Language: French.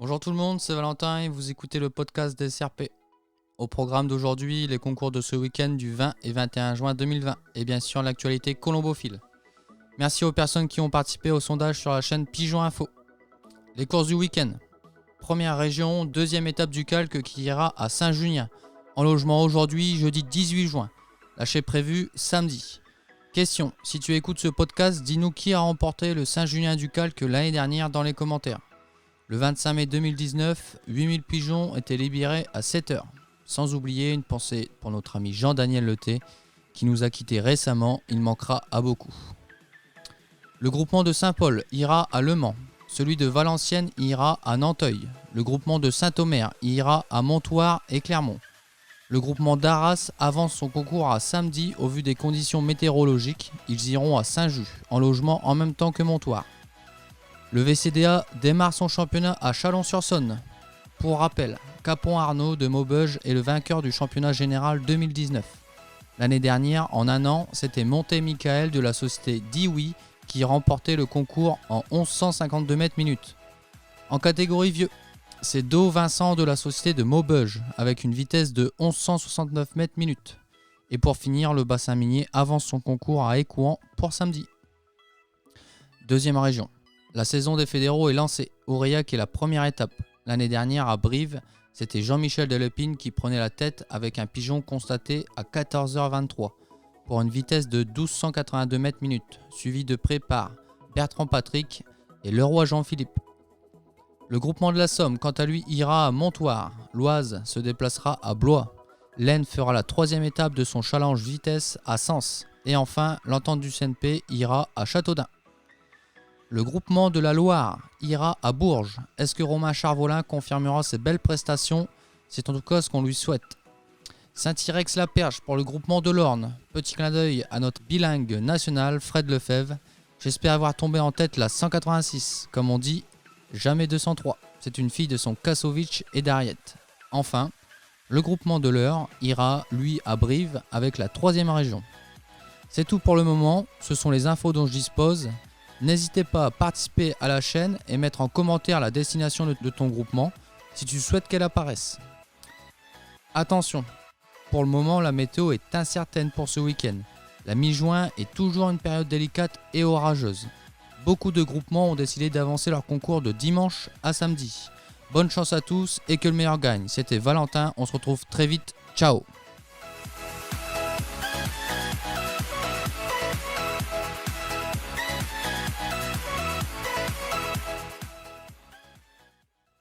Bonjour tout le monde, c'est Valentin et vous écoutez le podcast des SRP. Au programme d'aujourd'hui, les concours de ce week-end du 20 et 21 juin 2020 et bien sûr l'actualité colombophile. Merci aux personnes qui ont participé au sondage sur la chaîne Pigeon Info. Les courses du week-end. Première région, deuxième étape du calque qui ira à Saint-Junien. En logement aujourd'hui, jeudi 18 juin. Lâcher prévu samedi. Question, si tu écoutes ce podcast, dis-nous qui a remporté le Saint-Junien du calque l'année dernière dans les commentaires. Le 25 mai 2019, 8000 pigeons étaient libérés à 7h. Sans oublier une pensée pour notre ami Jean-Daniel Leté, qui nous a quittés récemment, il manquera à beaucoup. Le groupement de Saint-Paul ira à Le Mans. Celui de Valenciennes ira à Nanteuil. Le groupement de Saint-Omer ira à Montoire et Clermont. Le groupement d'Arras avance son concours à samedi au vu des conditions météorologiques. Ils iront à Saint-Just, en logement en même temps que Montoire. Le VCDA démarre son championnat à Chalon-sur-Saône. Pour rappel, Capon Arnaud de Maubeuge est le vainqueur du championnat général 2019. L'année dernière, en un an, c'était Monté-Michael de la société Dioui qui remportait le concours en 1152 mètres minutes. En catégorie vieux, c'est Do Vincent de la société de Maubeuge avec une vitesse de 1169 mètres minutes. Et pour finir, le bassin minier avance son concours à Écouen pour samedi. Deuxième région. La saison des fédéraux est lancée. Aurillac est la première étape. L'année dernière à Brive, c'était Jean-Michel Delépine qui prenait la tête avec un pigeon constaté à 14h23 pour une vitesse de 1282 mètres minutes, suivi de près par Bertrand Patrick et Leroy Jean-Philippe. Le groupement de la Somme, quant à lui, ira à Montoire. L'Oise se déplacera à Blois. l'Aisne fera la troisième étape de son challenge vitesse à Sens. Et enfin, l'entente du CNP ira à Châteaudun. Le groupement de la Loire ira à Bourges. Est-ce que Romain Charvolin confirmera ses belles prestations? C'est en tout cas ce qu'on lui souhaite. Saint-Irex-la-Perche pour le groupement de l'Orne. Petit clin d'œil à notre bilingue national Fred Lefebvre. J'espère avoir tombé en tête la 186. Comme on dit, jamais 203. C'est une fille de son Kassovitch et d'Ariette. Enfin, le groupement de l'Eure ira, lui, à Brive avec la troisième région. C'est tout pour le moment. Ce sont les infos dont je dispose. N'hésitez pas à participer à la chaîne et mettre en commentaire la destination de ton groupement si tu souhaites qu'elle apparaisse. Attention, pour le moment la météo est incertaine pour ce week-end. La mi-juin est toujours une période délicate et orageuse. Beaucoup de groupements ont décidé d'avancer leur concours de dimanche à samedi. Bonne chance à tous et que le meilleur gagne. C'était Valentin, on se retrouve très vite. Ciao!